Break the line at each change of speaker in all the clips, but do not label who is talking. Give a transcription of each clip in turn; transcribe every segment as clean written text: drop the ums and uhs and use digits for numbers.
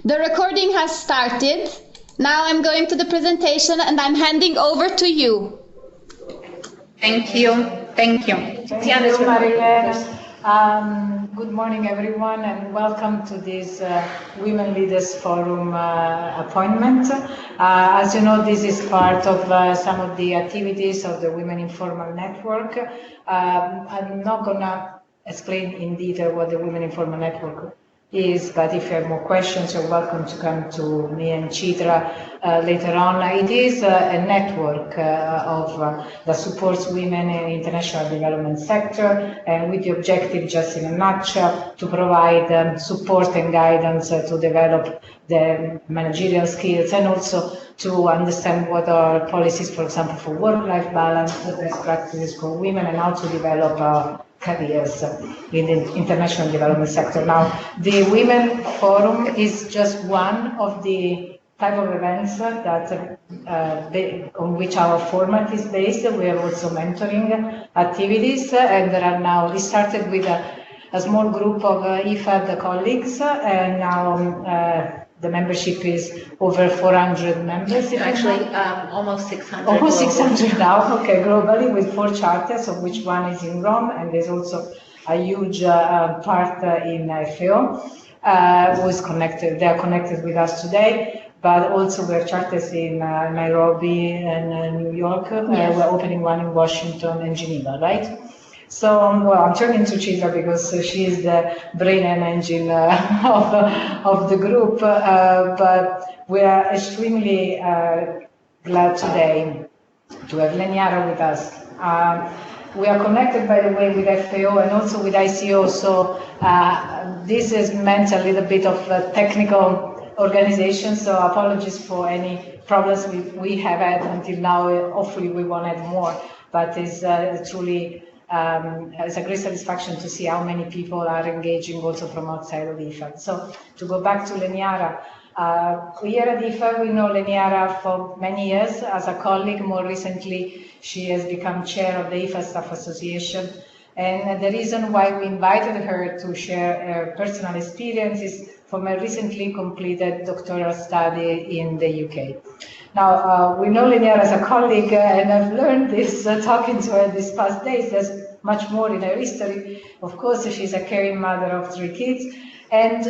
The recording has started. Now I'm going to the presentation and I'm handing over to you.
Thank you. Thank you.
Thank you, Marilena. Good morning, everyone, and welcome to this Women Leaders Forum appointment. As you know, this is part of some of the activities of the Women Informal Network. I'm not going to explain in detail what the Women Informal Network is, but if you have more questions, you're welcome to come to me and Chitra later on. It is a network that supports women in the international development sector, and with the objective, just in a nutshell, to provide support and guidance to develop the managerial skills and also to understand what are policies, for example, for work-life balance, best practices for women, and how to develop careers in the international development sector. Now, the Women Forum is just one of the type of events that on which our format is based. We have also mentoring activities, and there are now, we started with a small group of IFAD colleagues, and now the membership is over 400 members.
Actually, almost 600.
Almost 600 now, okay, globally, with 4 charters, of which one is in Rome, and there's also a huge part in FAO, who is connected. They are connected with us today, but also we have charters in Nairobi and New York. Yes. We're opening one in Washington and Geneva, right? So, well, I'm turning to Chitra because she is the brain and engine of the group, but we are extremely glad today to have Lenyara with us. We are connected, by the way, with FAO and also with ICO, so this has meant a little bit of technical organization, so apologies for any problems we have had until now. Hopefully we won't have more, but it's truly it's a great satisfaction to see how many people are engaging also from outside of IFAD. So to go back to Lenyara, here at IFAD we know Lenyara for many years as a colleague. More recently, she has become chair of the IFAD Staff Association. And the reason why we invited her to share her personal experience is from a recently completed doctoral study in the UK. Now, we know Lenyara as a colleague, and I've learned this talking to her these past days. There's much more in her history. Of course, she's a caring mother of 3 kids. And,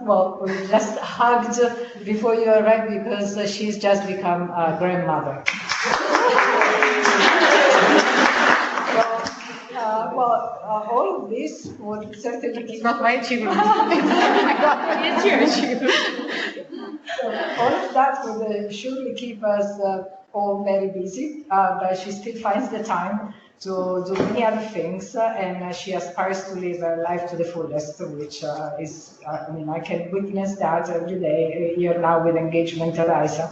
well, we just hugged before you arrived because she's just become a grandmother. All of this would certainly keep...
It's not my achievement. It's your achievement.
All of that would surely keep us all very busy, but she still finds the time to do many other things, and she aspires to live her life to the fullest, which is, I mean, I can witness that every day, here now with Engagement Eliza.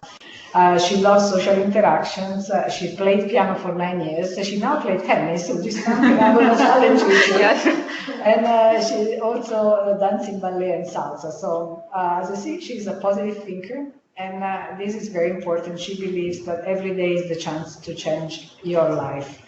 She loves social interactions. She played piano for 9 years. She now plays tennis, which is something I'm going to challenge with you. Yes. And she also dancing ballet and salsa. So as I see, she's a positive thinker, and this is very important. She believes that every day is the chance to change your life.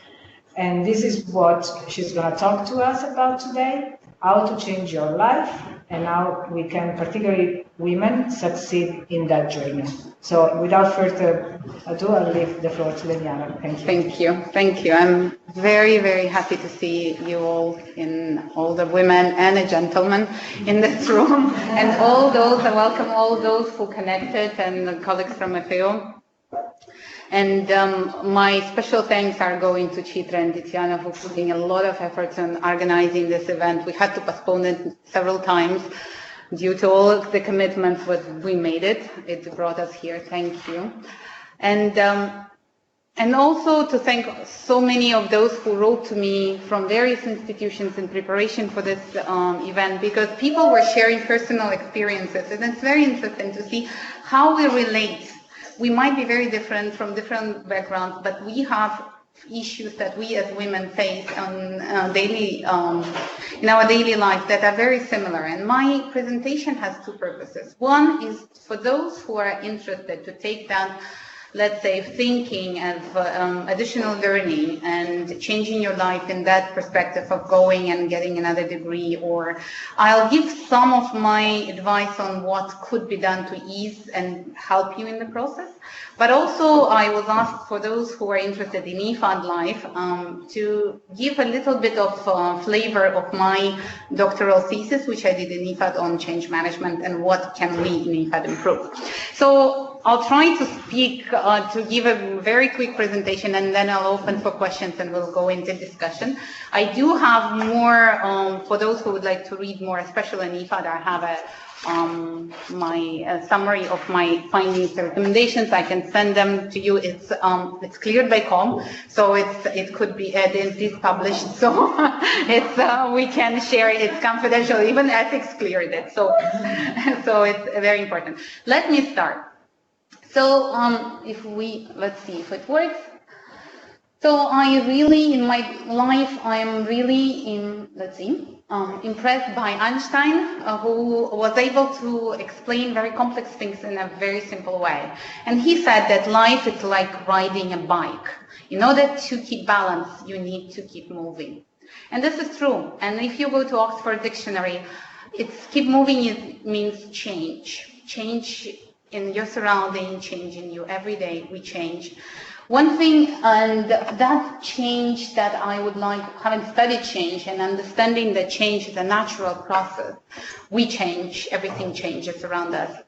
And this is what she's going to talk to us about today, how to change your life and how we can, particularly women, succeed in that journey. So without further ado, I'll leave the floor to Lenyara. Thank you.
Thank you. Thank you. I'm very, very happy to see you all the women and the gentlemen in this room, and all those, I welcome all those who connected and the colleagues from FAO. And my special thanks are going to Chitra and Tiziana for putting a lot of efforts on organizing this event. We had to postpone it several times due to all of the commitments, but we made it. It brought us here. Thank you. And also to thank so many of those who wrote to me from various institutions in preparation for this event, because people were sharing personal experiences, and it's very interesting to see how we relate. We might be very different from different backgrounds, but we have issues that we as women face on in our daily life that are very similar. And my presentation has 2 purposes. One is for those who are interested to take that let's say, thinking of additional learning and changing your life in that perspective of going and getting another degree, or I'll give some of my advice on what could be done to ease and help you in the process. But also I was asked for those who are interested in IFAD life to give a little bit of flavor of my doctoral thesis, which I did in IFAD on change management and what can we in IFAD improve. So I'll try to speak, to give a very quick presentation, and then I'll open for questions and we'll go into discussion. I do have more, for those who would like to read more, especially in IFAD, I have a my summary of my findings and recommendations. I can send them to you. It's cleared by COM, so it could be edited, published, so it's we can share it. It's confidential. Even ethics cleared it, so so it's very important. Let me start. So let's see if it works. So I really, in my life, I am really impressed by Einstein, who was able to explain very complex things in a very simple way. And he said that life is like riding a bike. In order to keep balance, you need to keep moving. And this is true. And if you go to Oxford Dictionary, keep moving means change. Change in your surrounding, change in you. Every day we change. One thing, and that change that I would like, having studied change and understanding that change is a natural process, we change, everything changes around us.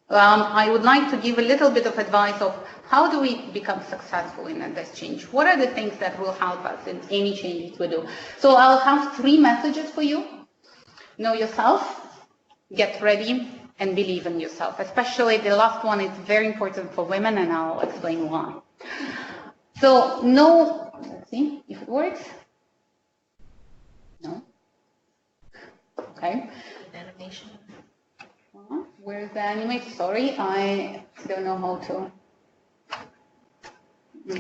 I would like to give a little bit of advice of how do we become successful in this change? What are the things that will help us in any changes we do? So I'll have 3 messages for you. Know yourself, get ready, and believe in yourself. Especially the last one is very important for women, and I'll explain why. So let's see if it works. No. Okay.
Animation.
Where's the animation? Sorry, I don't know how to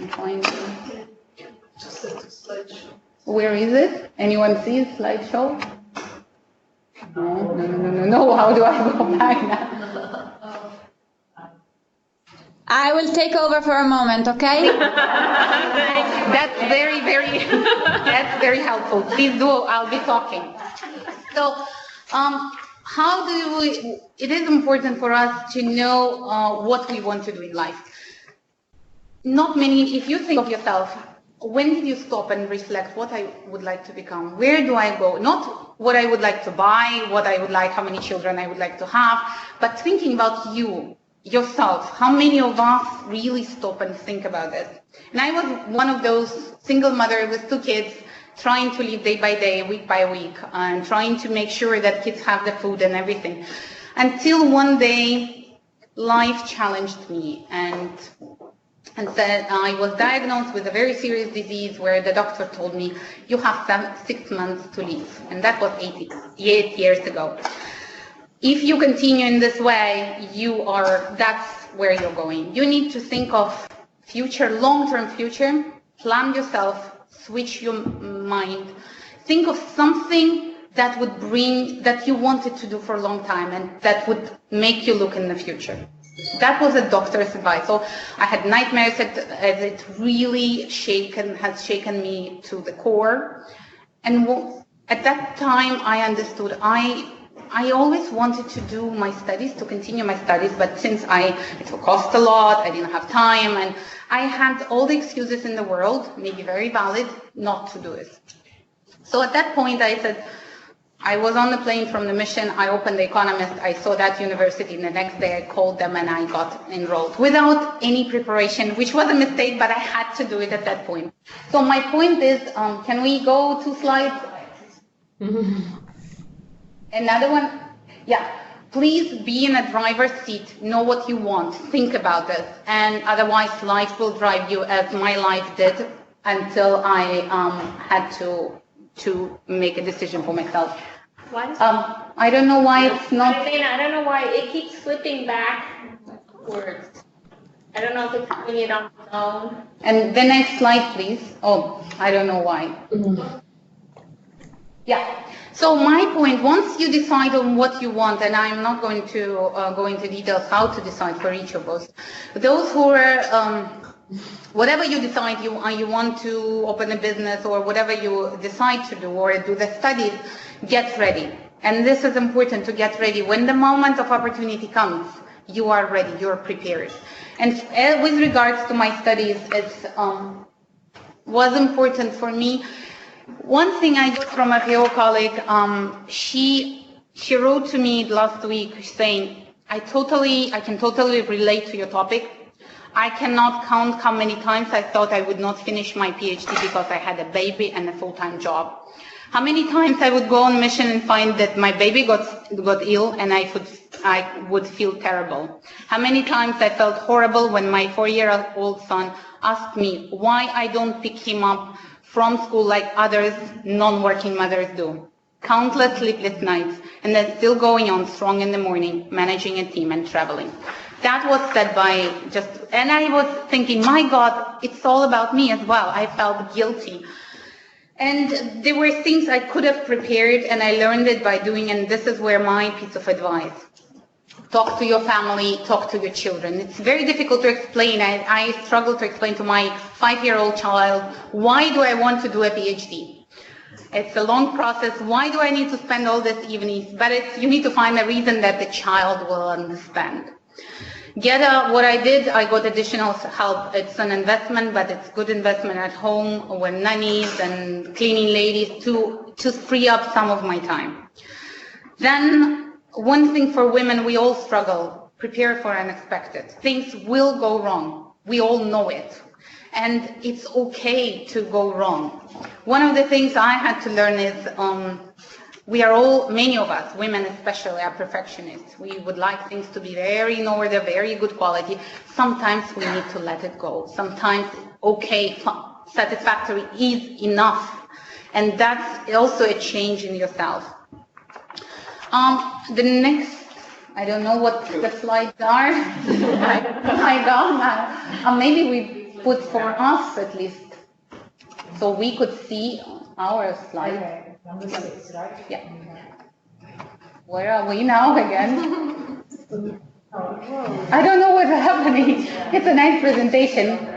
find it.
Just a slideshow.
Where is it? Anyone see slideshow? No. How do I go back now?
I will take over for a moment, okay?
That's very, that's very helpful. Please do, I'll be talking. So, how do it is important for us to know what we want to do in life. If you think of yourself, when did you stop and reflect what I would like to become? Where do I go? Not what I would like to buy, how many children I would like to have, but thinking about you. Yourself. How many of us really stop and think about this? And I was one of those single mother with 2 kids trying to live day by day, week by week, and trying to make sure that kids have the food and everything. Until one day, life challenged me and said I was diagnosed with a very serious disease where the doctor told me, you have 6 months to live. And that was 8 years ago. If you continue in this way, that's where you're going. You need to think of future, long-term future, plan yourself, switch your mind, think of something that you wanted to do for a long time and that would make you look in the future. That was a doctor's advice. So I had nightmares as it really has shaken me to the core. And at that time I understood I always wanted to do my studies, to continue my studies, but since it cost a lot, I didn't have time, and I had all the excuses in the world, maybe very valid, not to do it. So at that point I said, I was on the plane from the mission, I opened The Economist, I saw that university, and the next day I called them and I got enrolled without any preparation, which was a mistake, but I had to do it at that point. So my point is, can we go 2 slides? Another one? Yeah. Please be in a driver's seat, know what you want, think about this, and otherwise life will drive you as my life did until I had to make a decision for myself.
Why?
I don't know why it's not.
I don't know why it keeps flipping backwards. I don't know if it's doing it on its own.
And the next slide, please. Oh, I don't know why. Yeah. So my point, once you decide on what you want, and I'm not going to go into details how to decide for each of us, those who are, whatever you decide, you want to open a business or whatever you decide to do or do the studies, get ready. And this is important, to get ready. When the moment of opportunity comes, you are ready, you're prepared. And with regards to my studies, it was important for me. One thing I got from a PO colleague, she wrote to me last week saying, I can totally relate to your topic. I cannot count how many times I thought I would not finish my PhD because I had a baby and a full-time job. How many times I would go on mission and find that my baby got ill and I would feel terrible. How many times I felt horrible when my 4-year-old son asked me why I don't pick him up from school like others non-working mothers do. Countless sleepless nights, and then still going on strong in the morning, managing a team and traveling. That was said by and I was thinking, my God, it's all about me as well. I felt guilty. And there were things I could have prepared, and I learned it by doing, and this is where my piece of advice. Talk to your family, talk to your children. It's very difficult to explain. I struggle to explain to my 5-year-old child, why do I want to do a PhD? It's a long process. Why do I need to spend all these evenings? But you need to find a reason that the child will understand. What I did, I got additional help. It's an investment, but it's good investment at home with nannies and cleaning ladies to free up some of my time. Then, one thing for women, we all struggle, prepare for unexpected. Things will go wrong. We all know it. And it's okay to go wrong. One of the things I had to learn is we are all, many of us, women especially, are perfectionists. We would like things to be very in order, very good quality. Sometimes we need to let it go. Sometimes, okay, satisfactory is enough. And that's also a change in yourself. The next, I don't know what the slides are. My God, maybe we put for us at least, so we could see our slides.
Okay. Number 6, right?
Yeah. Where are we now again? I don't know what's happening. It's a nice presentation.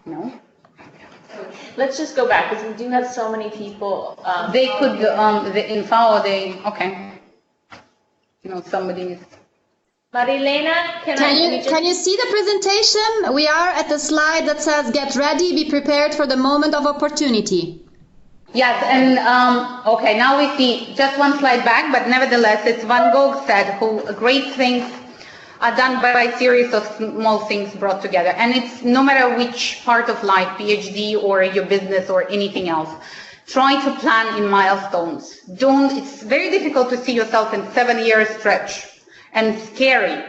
No?
Let's just go back, because we do have so many people.
They could, the info, okay. You know, somebody's.
Marilena,
Can you see the presentation? We are at the slide that says, get ready, be prepared for the moment of opportunity.
Yes, and okay, now we see just one slide back, but nevertheless, it's Van Gogh said, great things are done by a series of small things brought together. And it's no matter which part of life, PhD or your business or anything else, try to plan in milestones. It's very difficult to see yourself in 7-year stretch and scary.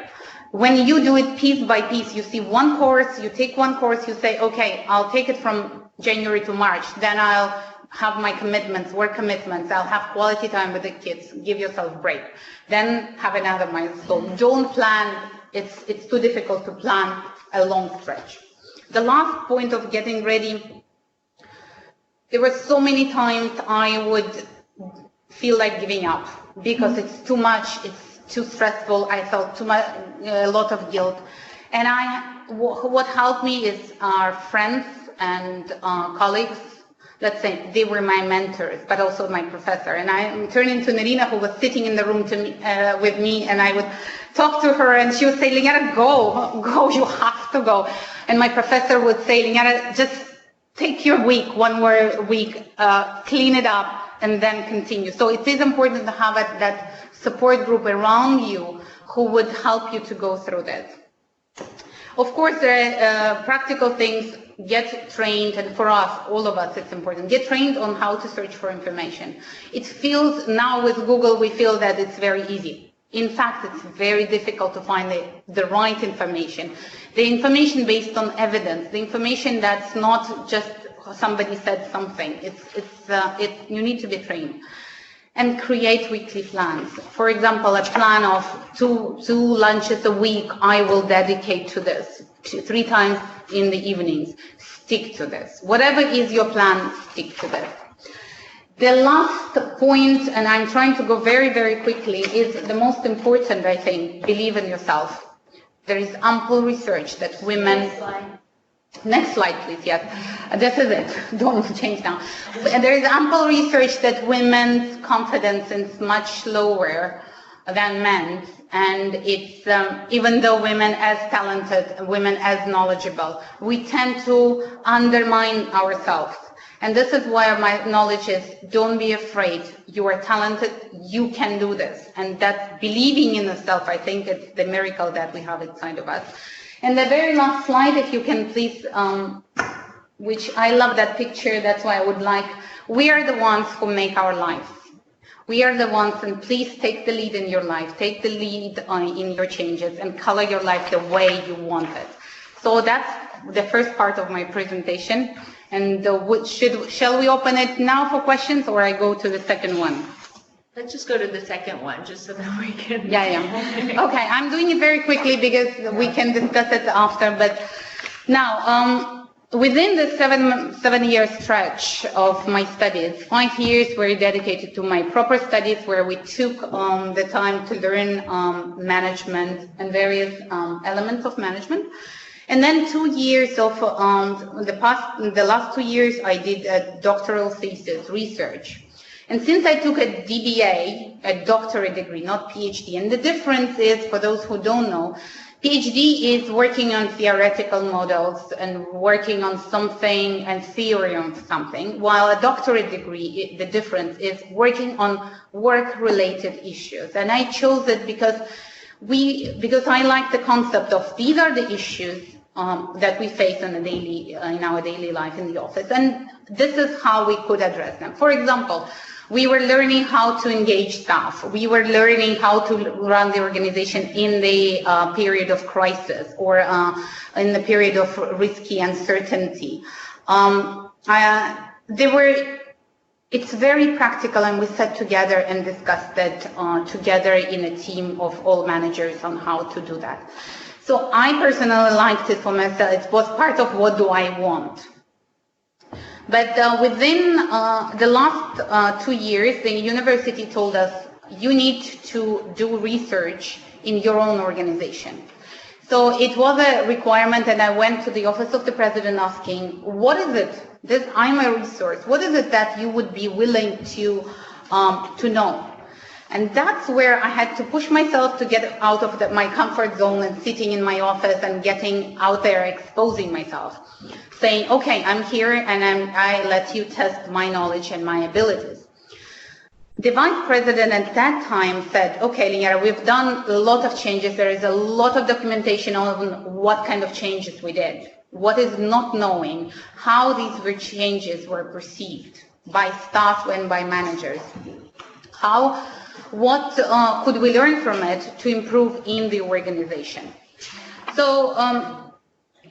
When you do it piece by piece, you see one course, you take one course, you say, okay, I'll take it from January to March, then I'll have my commitments, work commitments, I'll have quality time with the kids, give yourself a break. Then have another milestone. Don't plan, it's too difficult to plan a long stretch. The last point of getting ready, there were so many times I would feel like giving up because it's too much, it's too stressful, I felt a lot of guilt. And what helped me is our friends and colleagues. Let's say they were my mentors, but also my professor. And I turned into Nerina, who was sitting in the room with me, and I would talk to her, and she would say, Lenyara, go, you have to go. And my professor would say, Lenyara, just take your week, one more week, clean it up, and then continue. So it is important to have that support group around you who would help you to go through that. Of course, there are practical things. Get trained, and for us, all of us, it's important. Get trained on how to search for information. It feels, now with Google, we feel that it's very easy. In fact, it's very difficult to find the right information. The information based on evidence, the information that's not just somebody said something. You need to be trained. And create weekly plans. For example, a plan of two lunches a week I will dedicate to this. 3 times in the evenings. Stick to this. Whatever is your plan, stick to this. The last point, and I'm trying to go very, very quickly, is the most important, I think. Believe in yourself. There is ample research that women... Next slide, please. Yes, this is it. Don't change now. There is ample research that women's confidence is much lower than men's, and it's even though women as talented, women as knowledgeable, we tend to undermine ourselves. And this is why my knowledge is: don't be afraid. You are talented. You can do this, and that's believing in yourself. I think it's the miracle that we have inside of us. And the very last slide, if you can please, which I love that picture, that's why I would like, we are the ones who make our lives. We are the ones, and please take the lead in your life, take the lead in your changes and color your life the way you want it. So that's the first part of my presentation. And shall we open it now for questions, or I go to the second one?
Let's just go to the second one, just so that we can...
Yeah. Okay, I'm doing it very quickly because we can discuss it after. But now, within the seven-year stretch of my studies, 5 years were dedicated to my proper studies, where we took the time to learn management and various elements of management. And then 2 years of the last 2 years, I did a doctoral thesis, research. And since I took a DBA, a doctorate degree, not PhD, and the difference is, for those who don't know, PhD is working on theoretical models and working on something and theory on something, while a doctorate degree, the difference is working on work-related issues. And I chose it because I like the concept of these are the issues that we face in our daily life in the office, and this is how we could address them. For example, we were learning how to engage staff. We were learning how to run the organization in the period of crisis or in the period of risky uncertainty. It's very practical, and we sat together and discussed it together in a team of all managers on how to do that. So I personally liked it for myself. It was part of what do I want. But within the last 2 years, the university told us, you need to do research in your own organization. So it was a requirement, and I went to the office of the president asking, what is it? I'm a resource. What is it that you would be willing to know? And that's where I had to push myself to get out of my comfort zone and sitting in my office and getting out there, exposing myself, saying, okay, I'm here and I let you test my knowledge and my abilities. The vice president at that time said, okay, Lenyara, we've done a lot of changes. There is a lot of documentation on what kind of changes we did. What is not knowing how these changes were perceived by staff and by managers. What could we learn from it to improve in the organization? So,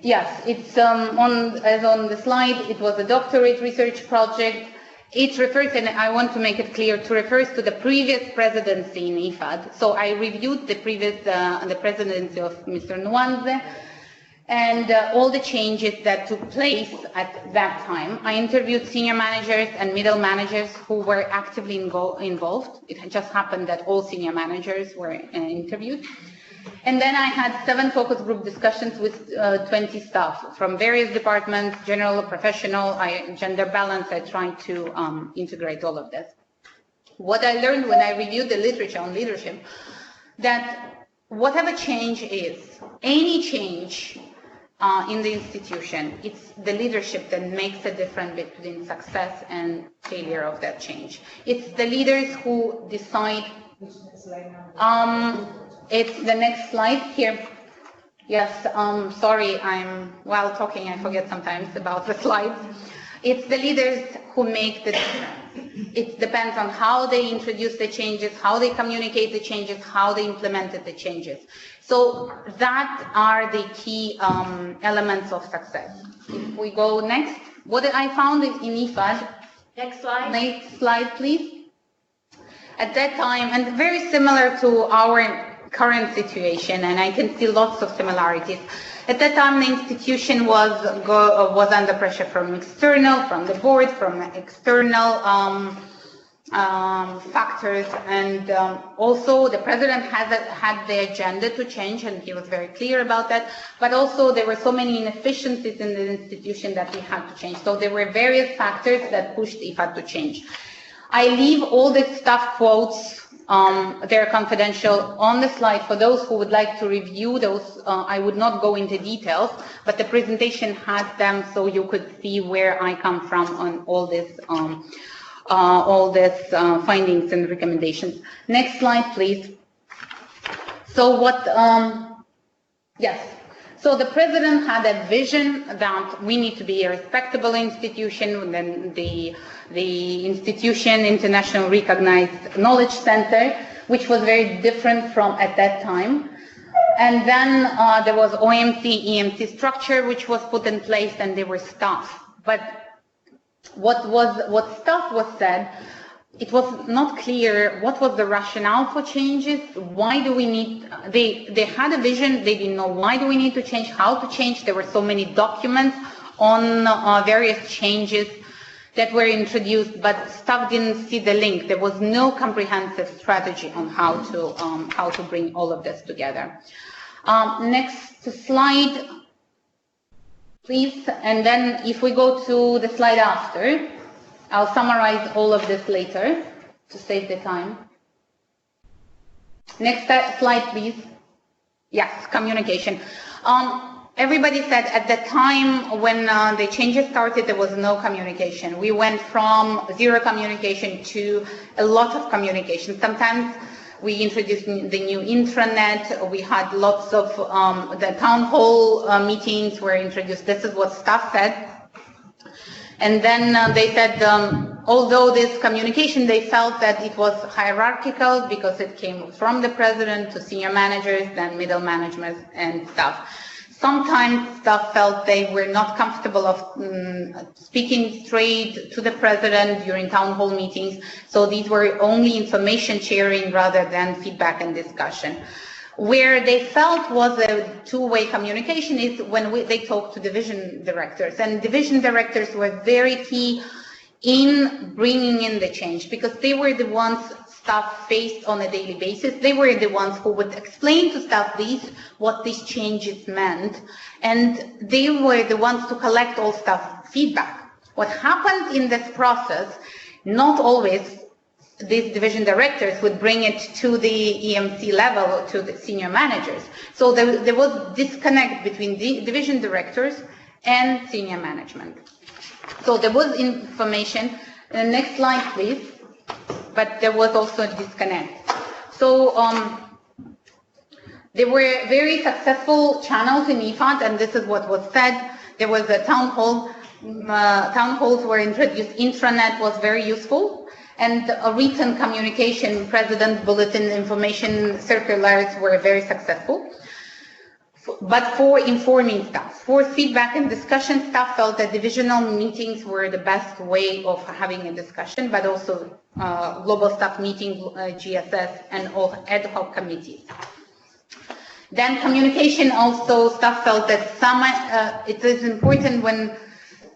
yes, it's as on the slide, it was a doctorate research project. It refers, and I want to make it clear, it refers to the previous presidency in IFAD. So I reviewed the presidency of Mr. Nwanze and all the changes that took place at that time. I interviewed senior managers and middle managers who were actively involved. It had just happened that all senior managers were interviewed. And then I had 7 focus group discussions with 20 staff from various departments, general, professional, gender balance. I tried to integrate all of this. What I learned when I reviewed the literature on leadership, that whatever change is, any change in the institution, it's the leadership that makes a difference between success and failure of that change. It's the leaders who decide. It's the next slide here. Yes, sorry, while talking, I forget sometimes about the slides. It's the leaders who make the difference. It depends on how they introduce the changes, how they communicate the changes, how they implemented the changes. So that are the key elements of success. If we go next, what I found in IFAD.
Next slide.
Next slide, please. At that time, and very similar to our current situation, and I can see lots of similarities. At that time, the institution was under pressure from external, from the board, from external factors, and also the president had the agenda to change, and he was very clear about that, but also there were so many inefficiencies in the institution that we had to change. So there were various factors that pushed IFAD to change. I leave all the staff quotes, they're confidential, on the slide for those who would like to review those. I would not go into details, but the presentation has them so you could see where I come from on all this findings and recommendations. Next slide, please. So what, yes. So the president had a vision that we need to be a respectable institution, and then the institution, international recognized knowledge center, which was very different from at that time. And then there was OMC, EMC structure, which was put in place, and there were staff. But what staff was said, it was not clear what was the rationale for changes. Why do we need, they had a vision, they didn't know why do we need to change, how to change. There were so many documents on various changes that were introduced, but staff didn't see the link. There was no comprehensive strategy on how to bring all of this together. Next slide, please. And then if we go to the slide after, I'll summarize all of this later to save the time. Next slide, please. Yes, communication. Everybody said at the time when the changes started, there was no communication. We went from zero communication to a lot of communication. Sometimes we introduced the new intranet. We had lots of the town hall meetings were introduced. This is what staff said. And then they said, although this communication, they felt that it was hierarchical because it came from the president to senior managers, then middle management and staff. Sometimes staff felt they were not comfortable of speaking straight to the president during town hall meetings. So these were only information sharing rather than feedback and discussion. Where they felt was a two-way communication is when they talked to division directors. And division directors were very key in bringing in the change because they were the ones staff faced on a daily basis. They were the ones who would explain to staff what these changes meant. And they were the ones to collect all staff feedback. What happened in this process, not always these division directors would bring it to the EMC level, to the senior managers. So there was disconnect between the division directors and senior management. So there was information. Next slide, please. But there was also a disconnect. So there were very successful channels in IFAD, and this is what was said. There was a town hall. Town halls were introduced. Intranet was very useful. And a written communication, president bulletin, information circulars were very successful. But for informing staff, for feedback and discussion, staff felt that divisional meetings were the best way of having a discussion, but also global staff meeting, GSS, and all ad hoc committees. Then communication also, staff felt that it is important when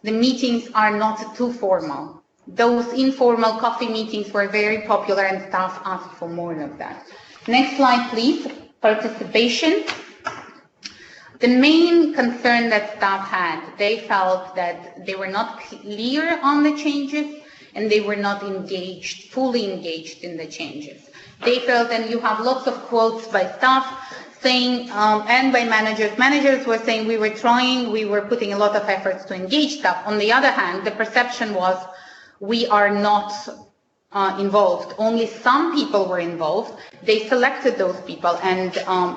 the meetings are not too formal. Those informal coffee meetings were very popular and staff asked for more of that. Next slide, please. Participation. The main concern that staff had, they felt that they were not clear on the changes and they were not engaged, fully engaged in the changes. They felt, and you have lots of quotes by staff saying, and by managers. Managers were saying we were trying, we were putting a lot of efforts to engage staff. On the other hand, the perception was we are not involved. Only some people were involved. They selected those people, and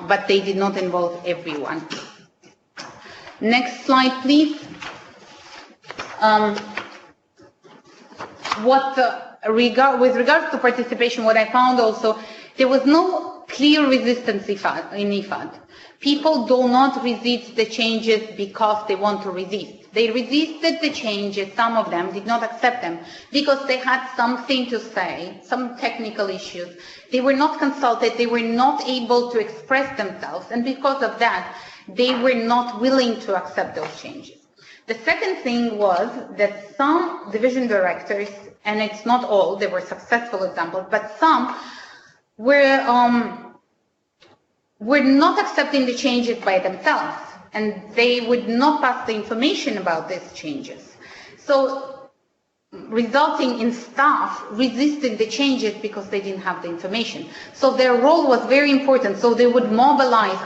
but they did not involve everyone. Next slide, please. With regards to participation, what I found also, there was no clear resistance in IFAD. People do not resist the changes because they want to resist. They resisted the changes, some of them did not accept them, because they had something to say, some technical issues. They were not consulted, they were not able to express themselves, and because of that, they were not willing to accept those changes. The second thing was that some division directors and it's not all, there were successful examples, but some were not accepting the changes by themselves, and they would not pass the information about these changes. So resulting in staff resisting the changes because they didn't have the information. So their role was very important. So they would mobilize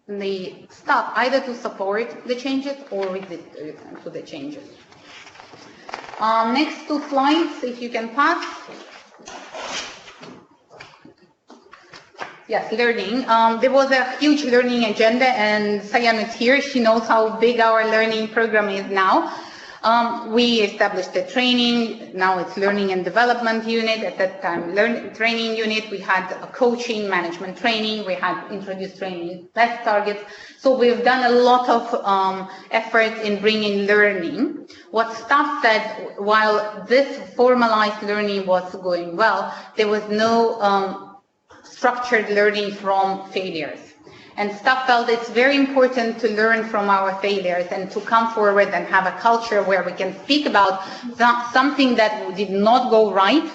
the staff either to support the changes or resist to the changes. Next 2 slides, if you can pass. Yes, learning. There was a huge learning agenda, and Sayan is here. She knows how big our learning program is now. We established a training, now it's learning and development unit. At that time, training unit, we had a coaching, management training, we had introduced training test targets. So we've done a lot of effort in bringing learning. What staff said, while this formalized learning was going well, there was no structured learning from failures. And staff felt it's very important to learn from our failures and to come forward and have a culture where we can speak about something that did not go right,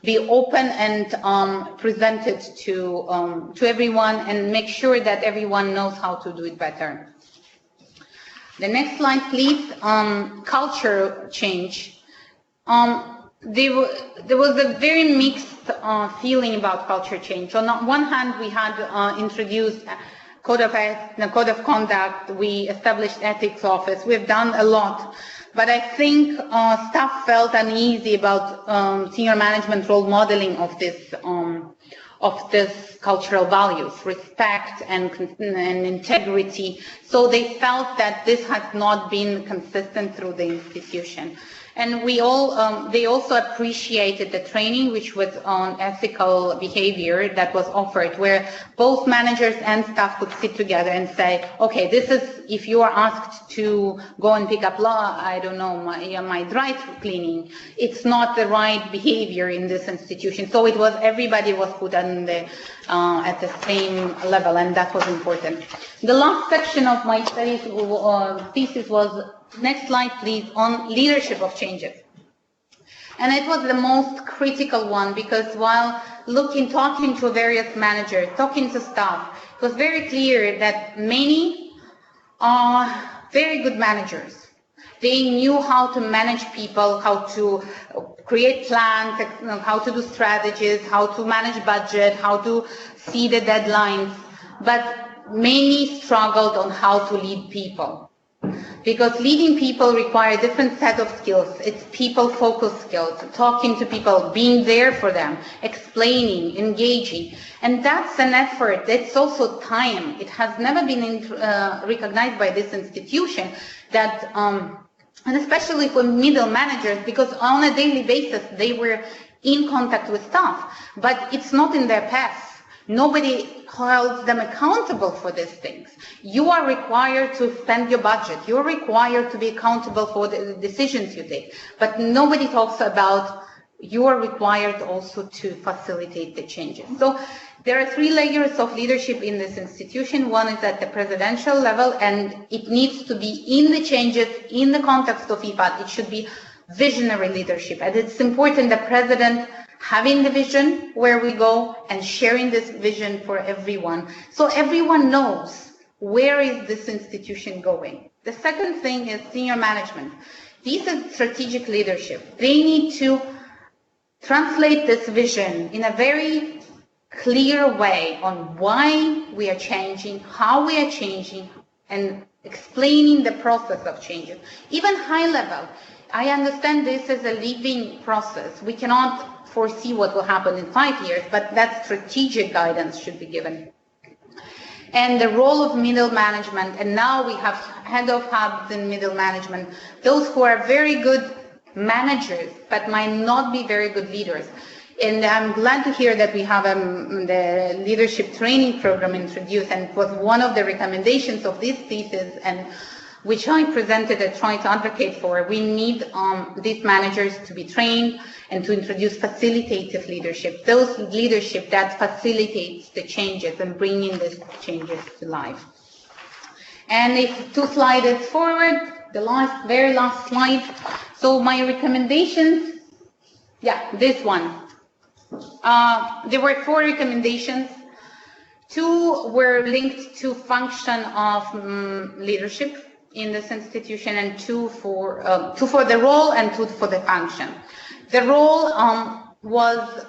be open and present it to everyone and make sure that everyone knows how to do it better. The next slide, please. Culture change. There was a very mixed feeling about culture change. On one hand, we had introduced code of conduct. We established ethics office. We've done a lot, but I think staff felt uneasy about senior management role modeling of this cultural values, respect and integrity. So they felt that this has not been consistent through the institution. And they also appreciated the training, which was on ethical behavior that was offered, where both managers and staff could sit together and say, okay, this is, if you are asked to go and pick up I don't know, my dry cleaning, it's not the right behavior in this institution. So it was, everybody was put on at the same level, and that was important. The last section of my study thesis was, next slide please, on leadership of changes. And it was the most critical one, because while talking to various managers, talking to staff, it was very clear that many are very good managers. They knew how to manage people, how to create plans, how to do strategies, how to manage budget, how to see the deadlines, but many struggled on how to lead people. Because leading people require a different set of skills. It's people-focused skills, talking to people, being there for them, explaining, engaging. And that's an effort. It's also time. It has never been recognized by this institution that, and especially for middle managers, because on a daily basis, they were in contact with staff, but it's not in their path. Nobody holds them accountable for these things. You are required to spend your budget. You're required to be accountable for the decisions you take. But nobody talks about you are required also to facilitate the changes. So there are 3 layers of leadership in this institution. One is at the presidential level, and it needs to be in the changes, in the context of IFAD. It should be visionary leadership. And it's important the president having the vision where we go and sharing this vision for everyone. So everyone knows where is this institution going. The second thing is senior management. These are strategic leadership. They need to translate this vision in a very clear way on why we are changing, how we are changing, and explaining the process of changes. Even high level. I understand this is a living process. We cannot foresee what will happen in 5 years, but that strategic guidance should be given. And the role of middle management, and now we have head of hubs in middle management, those who are very good managers, but might not be very good leaders. And I'm glad to hear that we have the leadership training program introduced, and it was one of the recommendations of this thesis, and which I presented and tried to advocate for. We need these managers to be trained and to introduce facilitative leadership, those leadership that facilitates the changes and bringing these changes to life. And if 2 slides forward, the very last slide. So my recommendations Yeah, this one. There were 4 recommendations. 2 were linked to function of leadership in this institution, and 2 for the role and 2 for the function. The role was,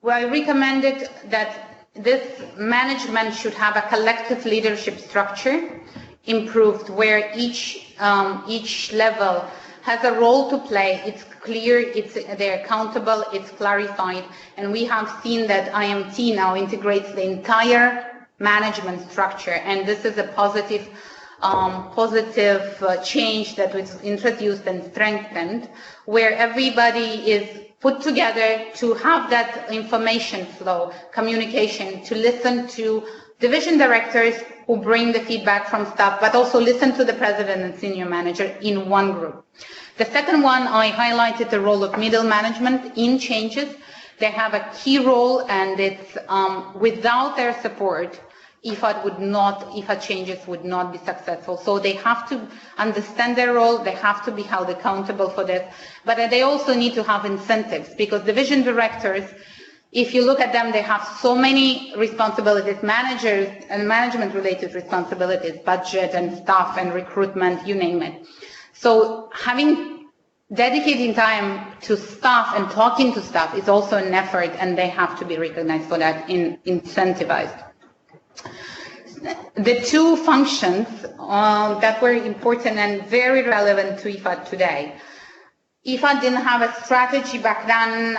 well, I recommended that this management should have a collective leadership structure improved, where each level has a role to play. It's clear, they're accountable, it's clarified, and we have seen that IMT now integrates the entire management structure, and this is a positive change that was introduced and strengthened, where everybody is put together to have that information flow, communication, to listen to division directors who bring the feedback from staff, but also listen to the president and senior manager in one group. The second one, I highlighted the role of middle management in changes. They have a key role, and it's without their support, IFAD changes would not be successful. So they have to understand their role, they have to be held accountable for this, but they also need to have incentives, because division directors, if you look at them, they have so many responsibilities, managers and management-related responsibilities, budget and staff and recruitment, you name it. So dedicating time to staff and talking to staff is also an effort, and they have to be recognized for that, incentivized. The 2 functions that were important and very relevant to IFAD today. IFAD didn't have a strategy back then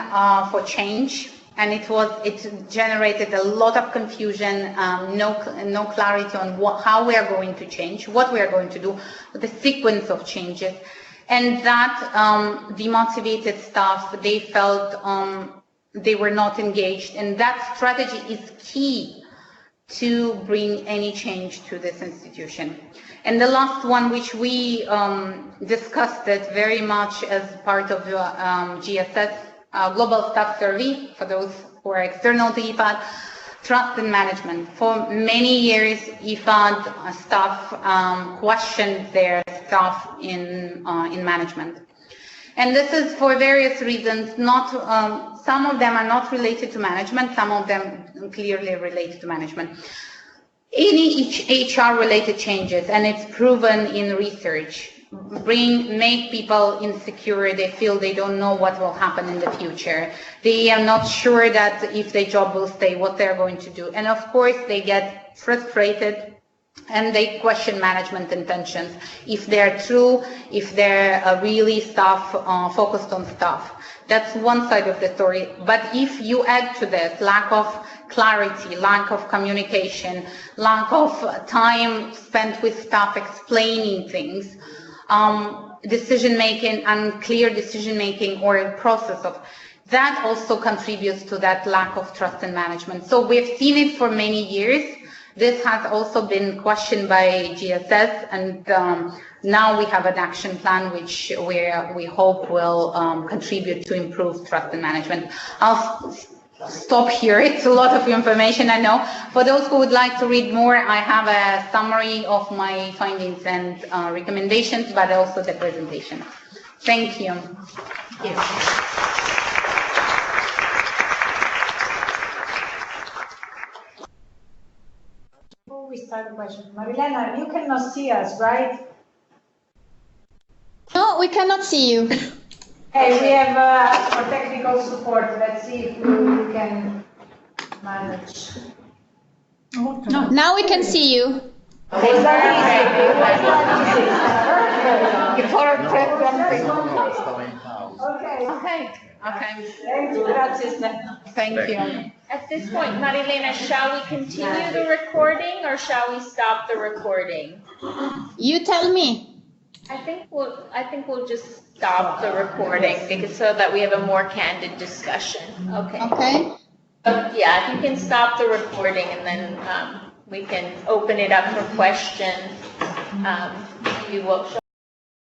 for change, and it generated a lot of confusion, no clarity on how we are going to change, what we are going to do, the sequence of changes, and that demotivated staff. They felt they were not engaged, and that strategy is key to bring any change to this institution. And the last one, which we discussed it very much as part of the GSS Global Staff Survey, for those who are external to IFAD, trust in management. For many years, IFAD staff questioned their staff in management. And this is for various reasons. Some of them are not related to management, some of them clearly related to management. Any HR-related changes, and it's proven in research, make people insecure. They feel they don't know what will happen in the future. They are not sure that if their job will stay, what they're going to do. And of course, they get frustrated, and they question management intentions, if they're true, if they're really focused on staff. That's one side of the story. But if you add to this lack of clarity, lack of communication, lack of time spent with staff explaining things, decision-making, unclear decision-making, or a process of that also contributes to that lack of trust in management. So we've seen it for many years. This has also been questioned by GSS, and now we have an action plan which we hope will contribute to improve trust in management. I'll stop here. It's a lot of information, I know. For those who would like to read more, I have a summary of my findings and recommendations, but also the presentation. Thank you. Thank you.
Before we start the question, Marilena, you cannot see us, right?
No, we cannot see you.
Hey, we have for technical support. Let's see if we can manage.
No. Now we can see you.
Was that easy? It was not easy.
Okay.
Thank you. Grazie.
Thank you.
At this point, Marilena, shall we continue the recording or shall we stop the recording?
You tell me.
I think we'll just stop the recording because so that we have a more candid discussion. Okay.
Okay.
Yeah, you can stop the recording and then we can open it up for questions. We will.